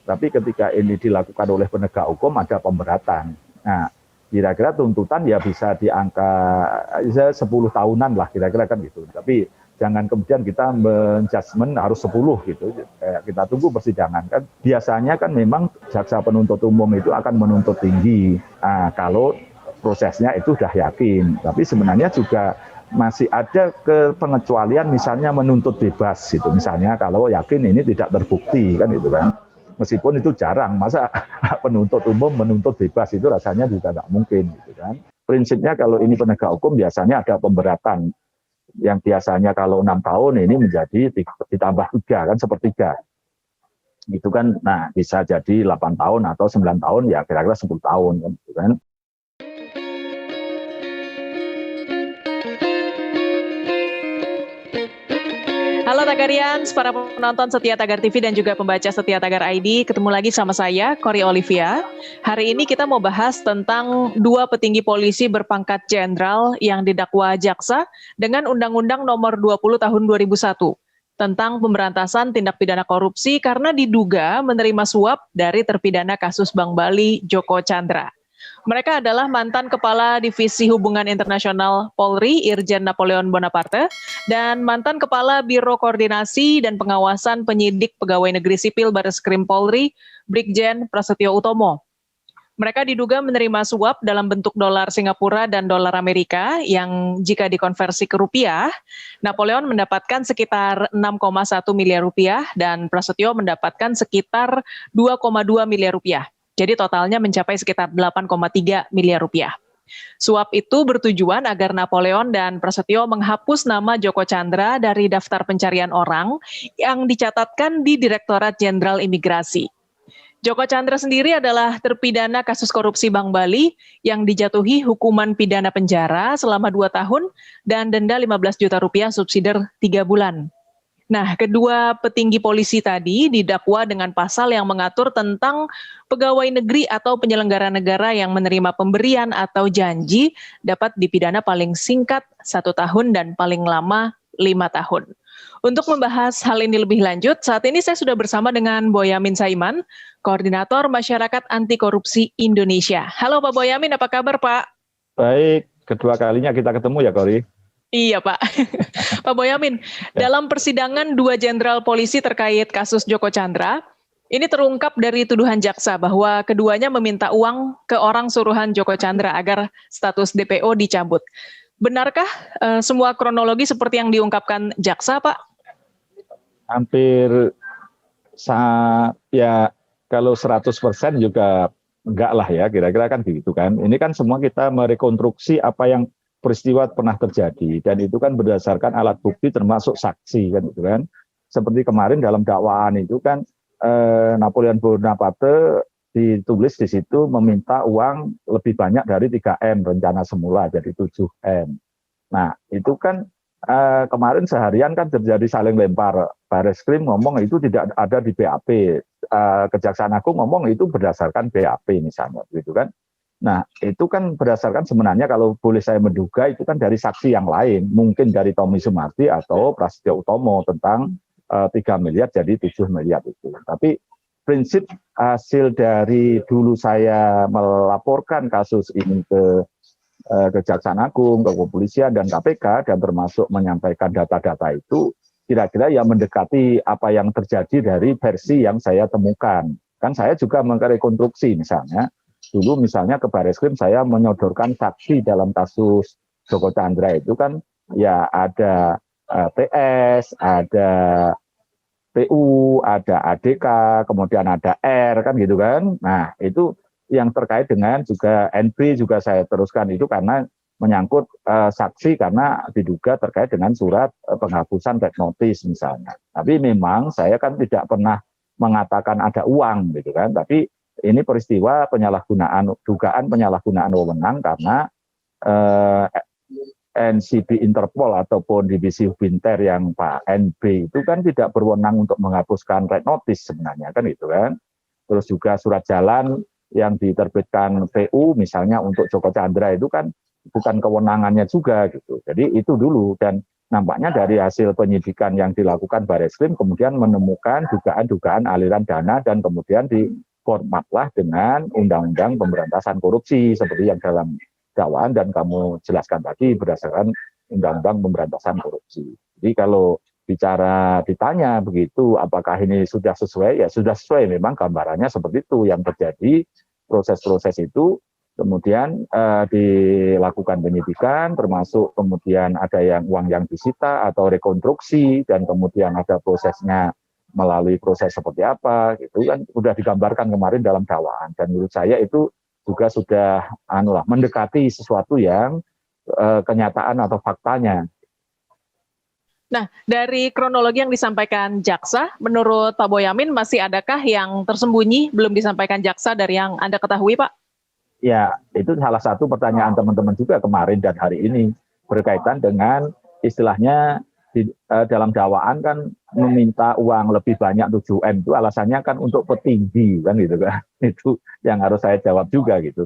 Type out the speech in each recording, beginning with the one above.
Tapi ketika ini dilakukan oleh penegak hukum ada pemberatan. Nah, kira-kira tuntutan ya bisa di angka 10 tahunan lah kira-kira kan gitu. Tapi jangan kemudian kita menjudgment harus 10 gitu. Kita tunggu persidangan kan. Biasanya kan memang jaksa penuntut umum itu akan menuntut tinggi. Nah, kalau prosesnya itu sudah yakin. Tapi sebenarnya juga masih ada pengecualian misalnya menuntut bebas gitu. Misalnya kalau yakin ini tidak terbukti kan gitu kan. Meskipun itu jarang, masa penuntut umum menuntut bebas itu rasanya juga tidak mungkin gitu kan. Prinsipnya kalau ini penegak hukum biasanya ada pemberatan. Yang biasanya kalau 6 tahun ini menjadi ditambah 3 kan sepertiga. Itu kan nah bisa jadi 8 tahun atau 9 tahun ya kira-kira 10 tahun kan gitu kan. Halo Tagarians, para penonton setia Tagar TV dan juga pembaca setia Tagar ID. Ketemu lagi sama saya, Cory Olivia. Hari ini kita mau bahas tentang 2 petinggi polisi berpangkat jenderal yang didakwa jaksa dengan Undang-Undang Nomor 20 Tahun 2001 tentang pemberantasan tindak pidana korupsi karena diduga menerima suap dari terpidana kasus Bank Bali Joko Chandra. Mereka adalah mantan Kepala Divisi Hubungan Internasional Polri, Irjen Napoleon Bonaparte, dan mantan Kepala Biro Koordinasi dan Pengawasan Penyidik Pegawai Negeri Sipil Bareskrim Polri, Brigjen Prasetyo Utomo. Mereka diduga menerima suap dalam bentuk dolar Singapura dan dolar Amerika yang jika dikonversi ke rupiah, Napoleon mendapatkan sekitar 6,1 miliar rupiah dan Prasetyo mendapatkan sekitar 2,2 miliar rupiah. Jadi totalnya mencapai sekitar 8,3 miliar rupiah. Suap itu bertujuan agar Napoleon dan Prasetyo menghapus nama Joko Chandra dari daftar pencarian orang yang dicatatkan di Direktorat Jenderal Imigrasi. Joko Chandra sendiri adalah terpidana kasus korupsi Bank Bali yang dijatuhi hukuman pidana penjara selama 2 tahun dan denda 15 juta rupiah subsidiar 3 bulan. Nah, kedua petinggi polisi tadi didakwa dengan pasal yang mengatur tentang pegawai negeri atau penyelenggara negara yang menerima pemberian atau janji dapat dipidana paling singkat 1 tahun dan paling lama 5 tahun. Untuk membahas hal ini lebih lanjut, saat ini saya sudah bersama dengan Boyamin Saiman, Koordinator Masyarakat Anti Korupsi Indonesia. Halo Pak Boyamin, apa kabar Pak? Baik, kedua kalinya kita ketemu ya Cory. Iya Pak. Pak Boyamin, dalam persidangan 2 jenderal polisi terkait kasus Joko Chandra, ini terungkap dari tuduhan jaksa bahwa keduanya meminta uang ke orang suruhan Joko Chandra agar status DPO dicabut. Benarkah semua kronologi seperti yang diungkapkan jaksa Pak? Hampir ya kalau 100% juga enggak lah ya, kira-kira kan begitu kan. Ini kan semua kita merekonstruksi apa yang peristiwa pernah terjadi dan itu kan berdasarkan alat bukti termasuk saksi kan gitu kan. Seperti kemarin dalam dakwaan itu kan Napoleon Bonaparte ditulis di situ meminta uang lebih banyak dari 3M rencana semula jadi 7M. Nah, itu kan kemarin seharian kan terjadi saling lempar. Bareskrim ngomong itu tidak ada di BAP. Kejaksaan Agung ngomong itu berdasarkan BAP misalnya gitu kan. Nah, itu kan berdasarkan sebenarnya kalau boleh saya menduga itu kan dari saksi yang lain, mungkin dari Tommy Sumardi atau Prasetyo Utomo tentang 3 miliar jadi 7 miliar itu. Tapi prinsip hasil dari dulu saya melaporkan kasus ini ke Kejaksaan Agung, ke Kepolisian dan KPK dan termasuk menyampaikan data-data itu kira-kira yang mendekati apa yang terjadi dari versi yang saya temukan. Kan saya juga merekonstruksi misalnya. Dulu misalnya ke Bareskrim saya menyodorkan saksi dalam kasus Joko Chandra itu kan ya ada PS, ada PU, ada ADK, kemudian ada R kan gitu kan. Nah itu yang terkait dengan juga NB juga saya teruskan itu karena menyangkut saksi karena diduga terkait dengan surat penghapusan red notice misalnya. Tapi memang saya kan tidak pernah mengatakan ada uang gitu kan, tapi ini peristiwa penyalahgunaan, dugaan penyalahgunaan wewenang karena NCB Interpol ataupun Divisi Hubinter yang Pak NB itu kan tidak berwenang untuk menghapuskan red notice sebenarnya kan itu kan. Terus juga surat jalan yang diterbitkan PU misalnya untuk Joko Chandra itu kan bukan kewenangannya juga gitu. Jadi itu dulu dan nampaknya dari hasil penyidikan yang dilakukan Bareskrim kemudian menemukan dugaan-dugaan aliran dana dan kemudian diformatlah dengan Undang-Undang Pemberantasan Korupsi seperti yang dalam dakwaan dan kamu jelaskan tadi berdasarkan Undang-Undang Pemberantasan Korupsi. Jadi kalau bicara ditanya begitu apakah ini sudah sesuai, ya sudah sesuai, memang gambarannya seperti itu yang terjadi. Proses-proses itu kemudian dilakukan penyidikan, termasuk kemudian ada yang uang yang disita atau rekonstruksi, dan kemudian ada prosesnya melalui proses seperti apa, gitu kan sudah digambarkan kemarin dalam dakwaan. Dan menurut saya itu juga sudah mendekati sesuatu yang kenyataan atau faktanya. Nah, dari kronologi yang disampaikan jaksa, menurut Pak Boyamin masih adakah yang tersembunyi belum disampaikan jaksa dari yang Anda ketahui, Pak? Ya, itu salah satu pertanyaan teman-teman juga kemarin dan hari ini berkaitan dengan istilahnya dalam dakwaan kan meminta uang lebih banyak 7M itu alasannya kan untuk petinggi kan gitu kan. Itu yang harus saya jawab juga gitu.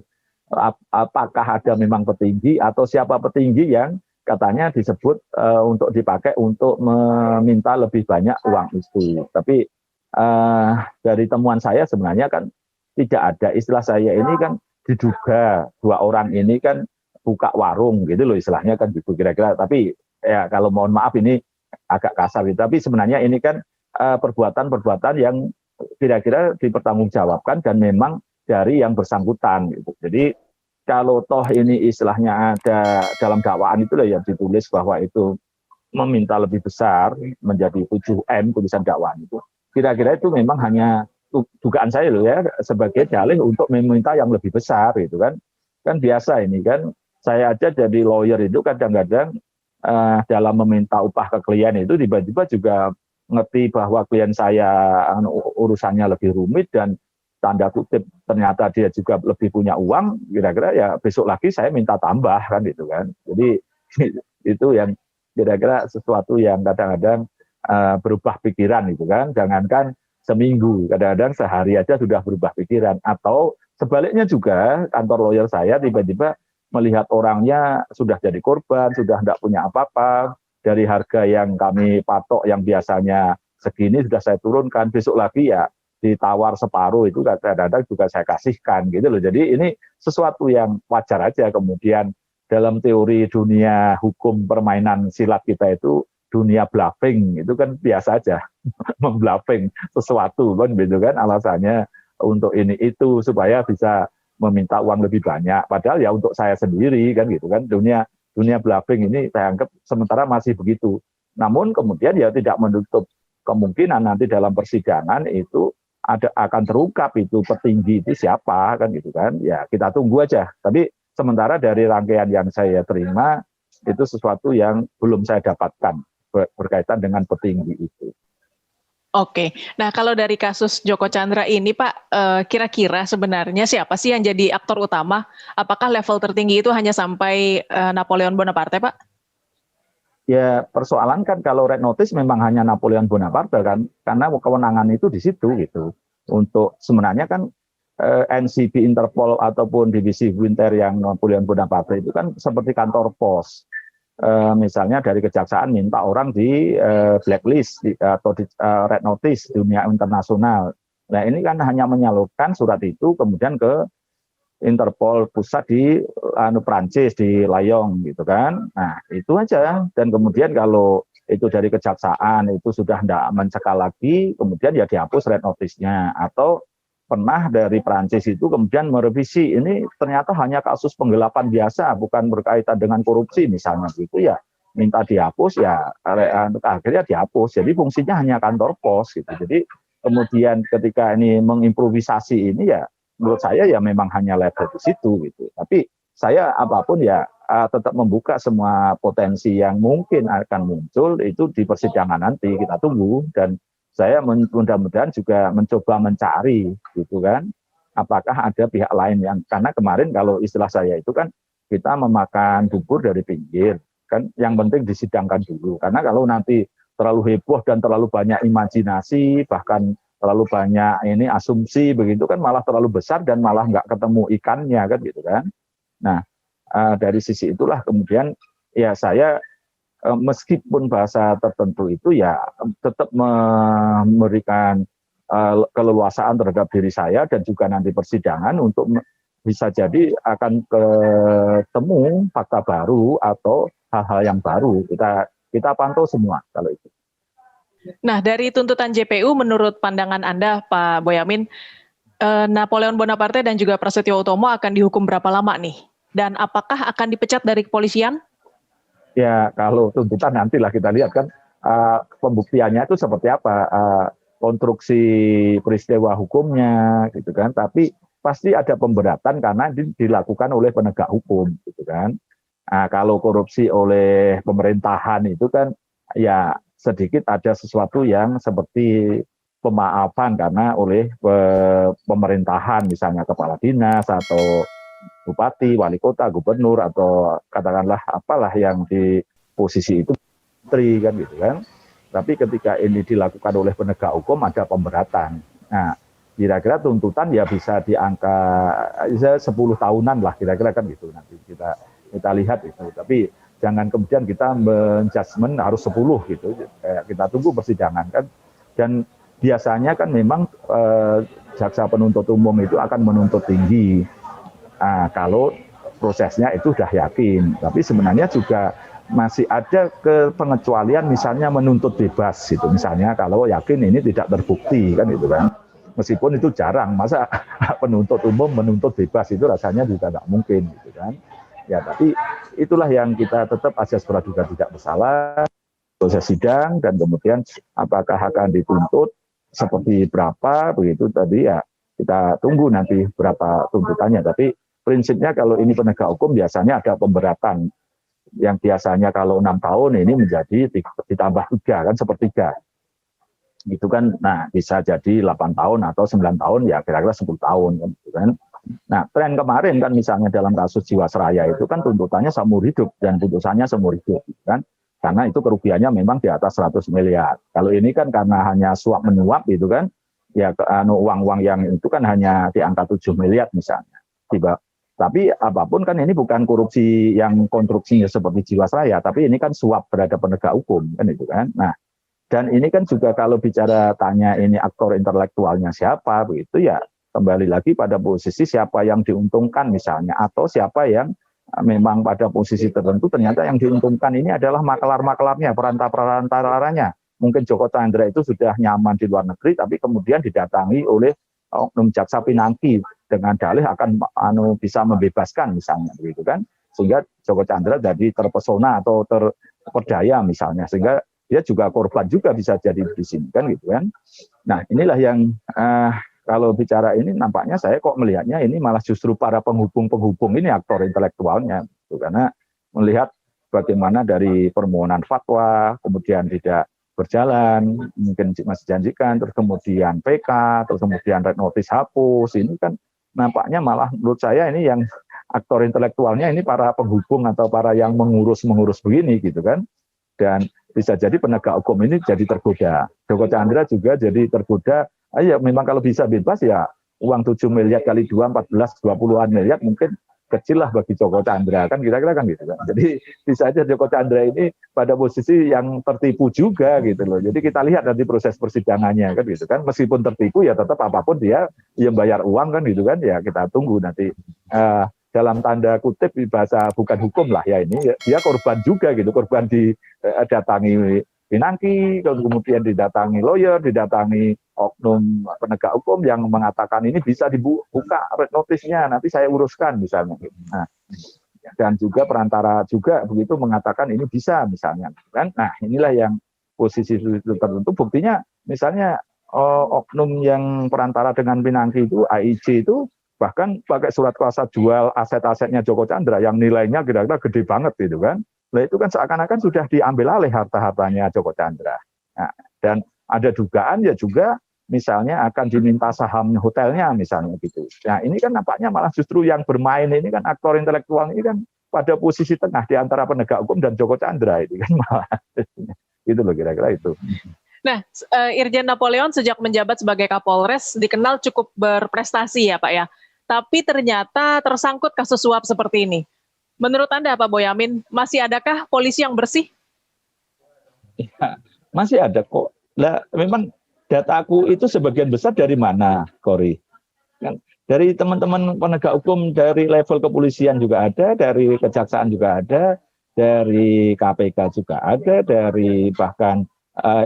Apakah ada memang petinggi atau siapa petinggi yang katanya disebut untuk dipakai untuk meminta lebih banyak uang itu. Tapi dari temuan saya sebenarnya kan tidak ada, istilah saya ini kan diduga dua orang ini kan buka warung gitu loh istilahnya kan gitu kira-kira. Tapi ya kalau mohon maaf ini agak kasar gitu. Tapi sebenarnya ini kan perbuatan-perbuatan yang kira-kira dipertanggungjawabkan dan memang dari yang bersangkutan gitu. Jadi kalau toh ini istilahnya ada dalam dakwaan itu loh yang ditulis bahwa itu meminta lebih besar menjadi 7M tulisan dakwaan itu. Kira-kira itu memang hanya dugaan saya loh ya sebagai dalih untuk meminta yang lebih besar gitu kan. Kan biasa ini kan, saya aja jadi lawyer itu kadang-kadang dalam meminta upah ke klien itu tiba-tiba juga ngerti bahwa klien saya urusannya lebih rumit dan tanda kutip ternyata dia juga lebih punya uang, kira-kira ya besok lagi saya minta tambah kan gitu kan. Jadi itu yang kira-kira sesuatu yang kadang-kadang berubah pikiran gitu kan. Jangankan seminggu, kadang-kadang sehari aja sudah berubah pikiran. Atau sebaliknya juga kantor lawyer saya tiba-tiba melihat orangnya sudah jadi korban, sudah tidak punya apa-apa, dari harga yang kami patok yang biasanya segini sudah saya turunkan, besok lagi ya ditawar separuh, itu kadang-kadang juga saya kasihkan gitu loh. Jadi ini sesuatu yang wajar aja. Kemudian dalam teori dunia hukum permainan silat kita itu dunia bluffing, itu kan biasa aja membluffing sesuatu kan gitu kan, alasannya untuk ini itu supaya bisa meminta uang lebih banyak, padahal ya untuk saya sendiri kan gitu kan. Dunia bluffing ini saya anggap sementara masih begitu. Namun kemudian ya tidak menutup kemungkinan nanti dalam persidangan itu akan terungkap itu petinggi itu siapa kan gitu kan. Ya kita tunggu aja. Tapi sementara dari rangkaian yang saya terima itu sesuatu yang belum saya dapatkan berkaitan dengan petinggi itu. Oke, nah kalau dari kasus Joko Chandra ini Pak, kira-kira sebenarnya siapa sih yang jadi aktor utama? Apakah level tertinggi itu hanya sampai Napoleon Bonaparte Pak? Ya persoalan kan kalau red notice memang hanya Napoleon Bonaparte kan, karena kewenangan itu di situ gitu. Untuk sebenarnya kan NCB Interpol ataupun divisi Winter yang Napoleon Bonaparte itu kan seperti kantor pos. Misalnya dari kejaksaan minta orang di blacklist atau di red notice dunia internasional. Nah ini kan hanya menyalurkan surat itu kemudian ke Interpol pusat di Prancis di Lyon gitu kan. Nah itu aja. Dan kemudian kalau itu dari kejaksaan itu sudah tidak mencekal lagi, kemudian ya dihapus red notice-nya. Atau pernah dari Prancis itu kemudian merevisi, ini ternyata hanya kasus penggelapan biasa, bukan berkaitan dengan korupsi misalnya gitu ya, minta dihapus ya akhirnya dihapus. Jadi fungsinya hanya kantor pos gitu. Jadi kemudian ketika ini mengimprovisasi ini ya menurut saya ya memang hanya level di situ gitu. Tapi saya apapun ya tetap membuka semua potensi yang mungkin akan muncul itu di persidangan nanti, kita tunggu. Dan saya mudah-mudahan juga mencoba mencari gitu kan, apakah ada pihak lain yang, karena kemarin kalau istilah saya itu kan kita memakan bubur dari pinggir kan, yang penting disidangkan dulu. Karena kalau nanti terlalu heboh dan terlalu banyak imajinasi, bahkan terlalu banyak ini asumsi begitu kan, malah terlalu besar dan malah nggak ketemu ikannya kan gitu kan. Nah dari sisi itulah kemudian ya saya meskipun bahasa tertentu itu ya tetap memberikan keleluasaan terhadap diri saya dan juga nanti persidangan untuk bisa jadi akan ketemu fakta baru atau hal-hal yang baru. Kita pantau semua kalau itu. Nah, dari tuntutan JPU menurut pandangan Anda, Pak Boyamin, Napoleon Bonaparte dan juga Prasetyo Utomo akan dihukum berapa lama nih? Dan apakah akan dipecat dari kepolisian? Ya, kalau tuntutan nantilah kita lihat kan pembuktiannya itu seperti apa, konstruksi peristiwa hukumnya gitu kan. Tapi pasti ada pemberatan karena dilakukan oleh penegak hukum gitu kan. Kalau korupsi oleh pemerintahan itu kan ya sedikit ada sesuatu yang seperti pemaafan karena oleh pemerintahan, misalnya kepala dinas atau bupati, wali kota, gubernur, atau katakanlah apalah yang di posisi itu menteri kan gitu kan. Tapi ketika ini dilakukan oleh penegak hukum ada pemberatan. Nah, kira-kira tuntutan ya bisa di angka 10 tahunan lah kira-kira kan gitu, nanti kita lihat itu. Tapi jangan kemudian kita menjudgment harus 10 gitu. Kita tunggu persidangan kan. Dan biasanya kan memang jaksa penuntut umum itu akan menuntut tinggi kalau prosesnya itu sudah yakin. Tapi sebenarnya juga masih ada pengecualian, misalnya menuntut bebas gitu. Misalnya kalau yakin ini tidak terbukti kan gitu kan. Meskipun itu jarang, masa penuntut umum menuntut bebas itu rasanya juga tidak mungkin gitu kan. Ya, tapi itulah yang kita tetap asas praduga tidak bersalah, proses sidang, dan kemudian apakah akan dituntut seperti berapa begitu tadi ya kita tunggu nanti berapa tuntutannya. Tapi prinsipnya kalau ini penegak hukum biasanya ada pemberatan yang biasanya kalau 6 tahun ini menjadi ditambah 3 kan, sepertiga. Itu kan, nah bisa jadi 8 tahun atau 9 tahun ya kira-kira 10 tahun kan, gitu kan. Nah, tren kemarin kan misalnya dalam kasus Jiwasraya itu kan tuntutannya seumur hidup dan putusannya seumur hidup gitu kan. Karena itu kerugiannya memang di atas 100 miliar. Kalau ini kan karena hanya suap menyuap gitu kan, ya uang-uang yang itu kan hanya di angka 7 miliar misalnya. Tapi apapun kan ini bukan korupsi yang konstruksinya seperti Jiwasraya, tapi ini kan suap terhadap penegak hukum kan itu kan. Nah, dan ini kan juga kalau bicara tanya ini aktor intelektualnya siapa begitu ya, kembali lagi pada posisi siapa yang diuntungkan misalnya, atau siapa yang memang pada posisi tertentu ternyata yang diuntungkan ini adalah makelar-makelarnya, perantara-perantaranya. Mungkin Joko Chandra itu sudah nyaman di luar negeri tapi kemudian didatangi oleh oknum jaksa pinangki dengan dalih akan bisa membebaskan misalnya begitu kan. Sehingga Joko Chandra jadi terpesona atau terperdaya misalnya, sehingga dia juga korban juga bisa jadi di sini kan gitu kan. Nah, inilah yang kalau bicara ini nampaknya saya kok melihatnya ini malah justru para penghubung ini aktor intelektualnya gitu. Karena melihat bagaimana dari permohonan fatwa kemudian tidak berjalan, mungkin masih janjikan, terus kemudian PK, terus kemudian red notice hapus, ini kan nampaknya malah menurut saya ini yang aktor intelektualnya ini para penghubung atau para yang mengurus begini gitu kan. Dan bisa jadi penegak hukum ini jadi tergoda. Joko Chandra juga jadi tergoda. Ya memang kalau bisa bebas ya uang 7 miliar kali 2, 14, 20-an miliar mungkin kecil lah bagi Joko Chandra kan, kira-kira kan gitu kan. Jadi bisa aja Joko Chandra ini pada posisi yang tertipu juga gitu loh. Jadi kita lihat nanti proses persidangannya kan gitu kan. Meskipun tertipu ya tetap apapun dia yang bayar uang kan gitu kan. Ya kita tunggu nanti dalam tanda kutip di bahasa bukan hukum lah ya ini, dia korban juga gitu, korban didatangi pinangki, kemudian didatangi lawyer, didatangi oknum penegak hukum yang mengatakan ini bisa dibuka red notice-nya, nanti saya uruskan misalnya. Nah, dan juga perantara juga begitu mengatakan ini bisa misalnya kan. Nah, inilah yang posisi tertentu buktinya misalnya oknum yang perantara dengan pinangki itu AIJ itu bahkan pakai surat kuasa jual aset-asetnya Joko Chandra yang nilainya kira-kira gede banget gitu kan. Nah itu kan seakan-akan sudah diambil alih harta-hartanya Joko Chandra. Nah, dan ada dugaan ya juga misalnya akan diminta saham hotelnya misalnya gitu. Nah ini kan nampaknya malah justru yang bermain ini kan aktor intelektual ini kan pada posisi tengah di antara penegak hukum dan Joko Chandra itu kan malah. Itu loh kira-kira itu. Nah, Irjen Napoleon sejak menjabat sebagai Kapolres dikenal cukup berprestasi ya Pak ya. Tapi ternyata tersangkut kasus suap seperti ini. Menurut Anda Pak Boyamin, masih adakah polisi yang bersih? Ya, masih ada kok. Lah, memang dataku itu sebagian besar dari mana, Kori? Kan dari teman-teman penegak hukum dari level kepolisian juga ada, dari kejaksaan juga ada, dari KPK juga ada, dari bahkan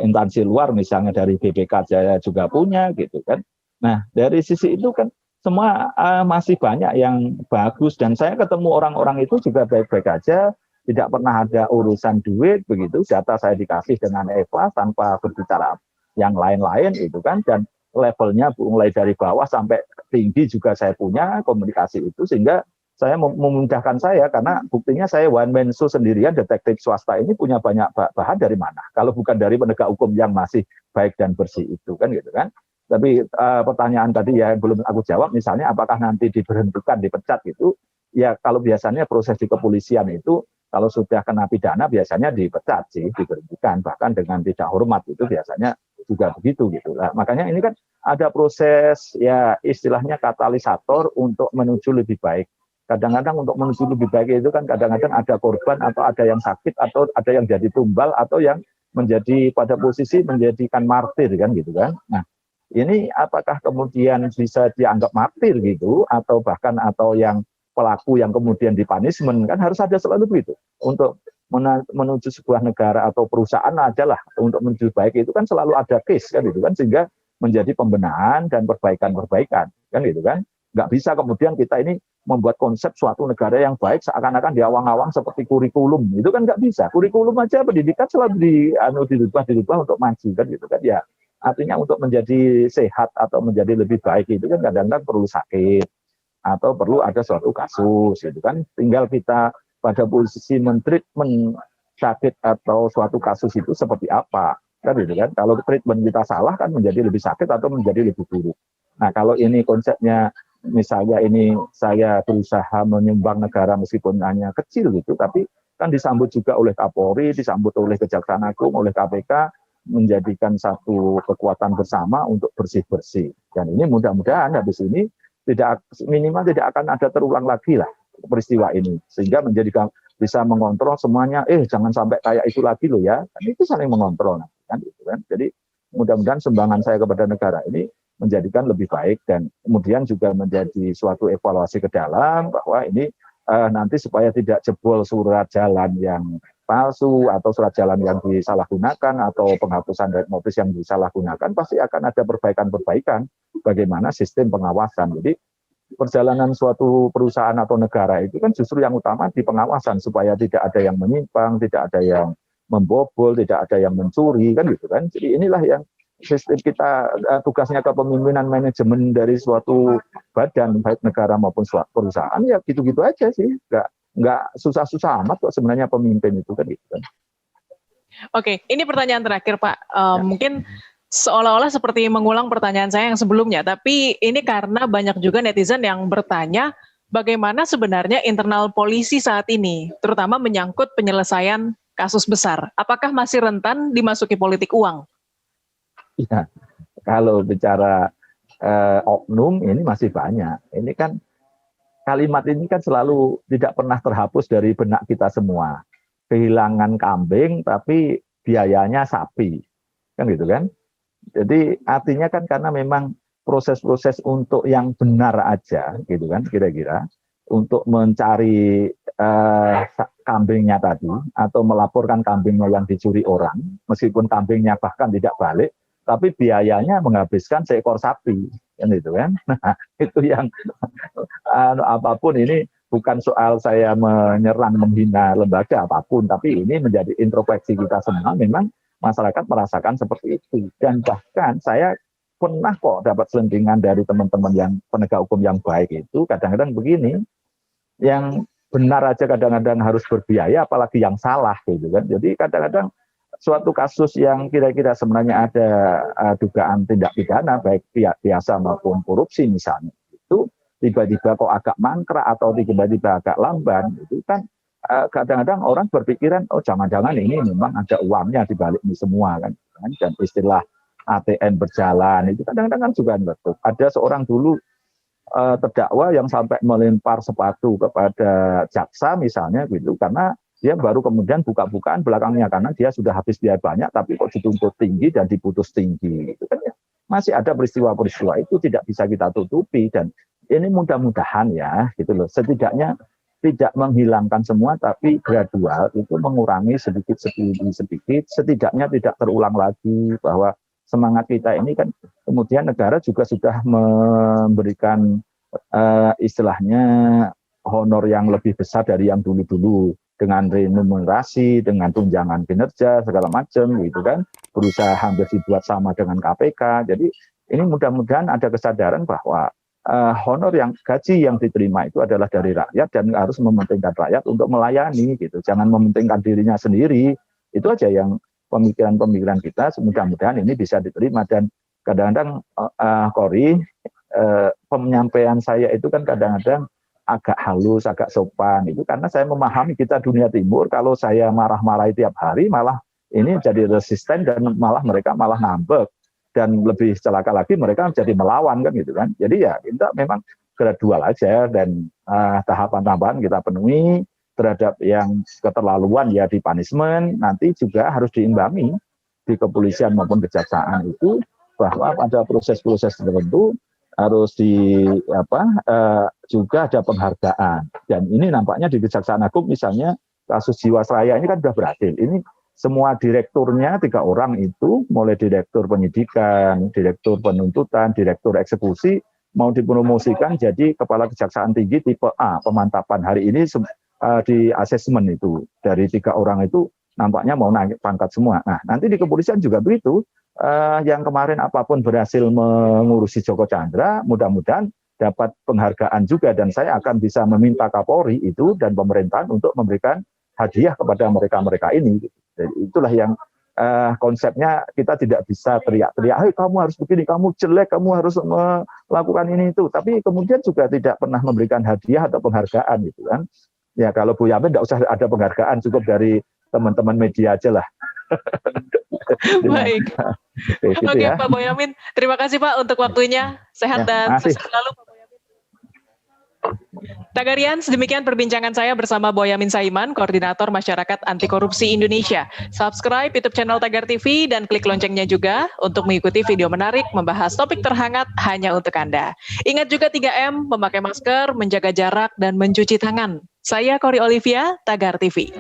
instansi luar misalnya dari BPK saya juga punya gitu kan. Nah, dari sisi itu kan semua masih banyak yang bagus dan saya ketemu orang-orang itu juga baik-baik aja, tidak pernah ada urusan duit begitu, data saya dikasih dengan ikhlas tanpa berbicara yang lain-lain itu kan, dan levelnya mulai dari bawah sampai tinggi juga saya punya komunikasi itu, sehingga saya memudahkan saya karena buktinya saya one man show sendirian, detektif swasta ini punya banyak bahan dari mana kalau bukan dari penegak hukum yang masih baik dan bersih itu kan gitu kan. Tapi pertanyaan tadi ya belum aku jawab, misalnya apakah nanti diberhentikan, dipecat gitu ya. Kalau biasanya proses di kepolisian itu kalau sudah kena pidana biasanya dipecat sih, diberhentikan bahkan dengan tidak hormat, itu biasanya juga begitu gitu lah. Makanya ini kan ada proses ya istilahnya katalisator untuk menuju lebih baik. Kadang-kadang untuk menuju lebih baik itu kan kadang-kadang ada korban atau ada yang sakit atau ada yang jadi tumbal atau yang menjadi pada posisi menjadikan martir kan gitu kan. Nah, ini apakah kemudian bisa dianggap martir gitu atau bahkan atau yang pelaku yang kemudian dipunishment, kan harus ada selalu begitu. Untuk menuju sebuah negara atau perusahaan adalah untuk menuju baik itu kan selalu ada case kan gitu kan, sehingga menjadi pembenahan dan perbaikan-perbaikan kan gitu kan. Nggak bisa kemudian kita ini membuat konsep suatu negara yang baik seakan-akan diawang-awang seperti kurikulum, itu kan nggak bisa. Kurikulum aja pendidikan selalu dirubah untuk maju kan gitu kan ya. Artinya untuk menjadi sehat atau menjadi lebih baik itu kan kadang-kadang perlu sakit atau perlu ada suatu kasus gitu kan. Tinggal kita pada posisi mentreatment sakit atau suatu kasus itu seperti apa kan gitu kan. Kalau treatment kita salah kan menjadi lebih sakit atau menjadi lebih buruk. Nah, kalau ini konsepnya misalnya ini saya berusaha menyumbang negara meskipun hanya kecil gitu, tapi kan disambut juga oleh Kapolri, disambut oleh Kejaksaan Agung, oleh KPK, menjadikan satu kekuatan bersama untuk bersih-bersih. Dan ini mudah-mudahan habis ini tidak minimal tidak akan ada terulang lagi lah peristiwa ini, sehingga menjadikan bisa mengontrol semuanya. Jangan sampai kayak itu lagi loh ya. Kan itu saling mengontrol kan gitu kan. Jadi mudah-mudahan sumbangan saya kepada negara ini menjadikan lebih baik dan kemudian juga menjadi suatu evaluasi ke dalam bahwa ini nanti supaya tidak jebol surat jalan yang palsu atau surat jalan yang disalahgunakan atau penghapusan red notice yang disalahgunakan, pasti akan ada perbaikan-perbaikan bagaimana sistem pengawasan. Jadi perjalanan suatu perusahaan atau negara itu kan justru yang utama di pengawasan supaya tidak ada yang menyimpang, tidak ada yang membobol, tidak ada yang mencuri kan gitu kan. Jadi inilah yang sistem kita, tugasnya kepemimpinan manajemen dari suatu badan baik negara maupun suatu perusahaan ya gitu-gitu aja sih, nggak susah-susah amat kok sebenarnya pemimpin itu kan gitu kan. Oke, ini pertanyaan terakhir Pak. Ya. Mungkin seolah-olah seperti mengulang pertanyaan saya yang sebelumnya, tapi ini karena banyak juga netizen yang bertanya bagaimana sebenarnya internal polisi saat ini, terutama menyangkut penyelesaian kasus besar. Apakah masih rentan dimasuki politik uang? Ya, kalau bicara oknum ini masih banyak. Ini kan kalimat ini kan selalu tidak pernah terhapus dari benak kita semua. Kehilangan kambing tapi biayanya sapi. Kan gitu kan? Jadi artinya kan karena memang proses-proses untuk yang benar aja gitu kan kira-kira untuk mencari kambingnya tadi atau melaporkan kambingnya yang dicuri orang, meskipun kambingnya bahkan tidak balik, tapi biayanya menghabiskan seekor sapi, kan itu kan. Nah, itu yang apapun ini bukan soal saya menyerang menghina lembaga apapun, tapi ini menjadi introspeksi kita semua. Memang masyarakat merasakan seperti itu, dan bahkan saya pernah kok dapat selentingan dari teman-teman yang penegak hukum yang baik itu kadang-kadang begini, yang benar aja kadang-kadang harus berbiaya, apalagi yang salah gitu kan. Jadi kadang-kadang suatu kasus yang kira-kira sebenarnya ada dugaan tindak pidana baik biasa maupun korupsi misalnya, itu tiba-tiba kok agak mangkrak atau tiba-tiba agak lamban, itu kan kadang-kadang orang berpikiran oh jangan-jangan ini memang ada uangnya di balik ini semua kan. Dan istilah ATM berjalan itu kadang-kadang kan juga betul. Ada seorang dulu terdakwa yang sampai melempar sepatu kepada jaksa misalnya gitu, karena dia baru kemudian buka-bukaan belakangnya karena dia sudah habis biaya banyak tapi kok dituntut tinggi dan diputus tinggi gitu kan ya. Masih ada peristiwa-peristiwa itu tidak bisa kita tutupi dan ini mudah-mudahan ya gitu loh, setidaknya tidak menghilangkan semua tapi gradual itu mengurangi sedikit setidaknya tidak terulang lagi, bahwa semangat kita ini kan kemudian negara juga sudah memberikan istilahnya honor yang lebih besar dari yang dulu-dulu dengan remunerasi, dengan tunjangan kinerja segala macam gitu kan, berusaha hampir dibuat sama dengan KPK. Jadi ini mudah-mudahan ada kesadaran bahwa honor yang gaji yang diterima itu adalah dari rakyat dan harus mementingkan rakyat untuk melayani gitu. Jangan mementingkan dirinya sendiri. Itu aja yang pemikiran-pemikiran kita, mudah-mudahan ini bisa diterima. Dan kadang-kadang Kori, penyampaian saya itu kan kadang-kadang agak halus, agak sopan itu karena saya memahami kita dunia timur, kalau saya marah-marahi tiap hari malah ini jadi resisten dan malah mereka malah ngambek, dan lebih celaka lagi mereka jadi melawan kan gitu kan. Jadi ya kita memang gradual aja dan tahapan-tahapan kita penuhi. Terhadap yang keterlaluan ya di punishment, nanti juga harus diimbangi di kepolisian maupun kejaksaan itu bahwa pada proses-proses tertentu harus juga ada penghargaan. Dan ini nampaknya di Kejaksaan Agung misalnya kasus Jiwasraya ini kan sudah berhasil. Ini semua direkturnya 3 orang itu, mulai direktur penyidikan, direktur penuntutan, direktur eksekusi, mau dipromosikan jadi kepala Kejaksaan Tinggi tipe A, pemantapan. Hari ini di asesmen itu dari 3 orang itu nampaknya mau naik pangkat semua. Nah nanti di kepolisian juga begitu. Yang kemarin apapun berhasil mengurusi Joko Chandra, mudah-mudahan dapat penghargaan juga, dan saya akan bisa meminta Kapolri itu dan pemerintahan untuk memberikan hadiah kepada mereka-mereka ini. Jadi itulah yang konsepnya, kita tidak bisa teriak-teriak, "Hei, kamu harus begini, kamu jelek, kamu harus melakukan ini itu." Tapi kemudian juga tidak pernah memberikan hadiah atau penghargaan gitu kan. Ya kalau Bu Yamin tidak usah ada penghargaan, cukup dari teman-teman media aja lah. Baik. Oke ya. Pak Boyamin, terima kasih Pak untuk waktunya. Sehat dan sukses selalu Pak Boyamin. Tagarian, demikian perbincangan saya bersama Boyamin Saiman, Koordinator Masyarakat Anti Korupsi Indonesia. Subscribe YouTube channel Tagar TV dan klik loncengnya juga untuk mengikuti video menarik membahas topik terhangat hanya untuk Anda. Ingat juga 3M, memakai masker, menjaga jarak, dan mencuci tangan. Saya Kori Olivia, Tagar TV.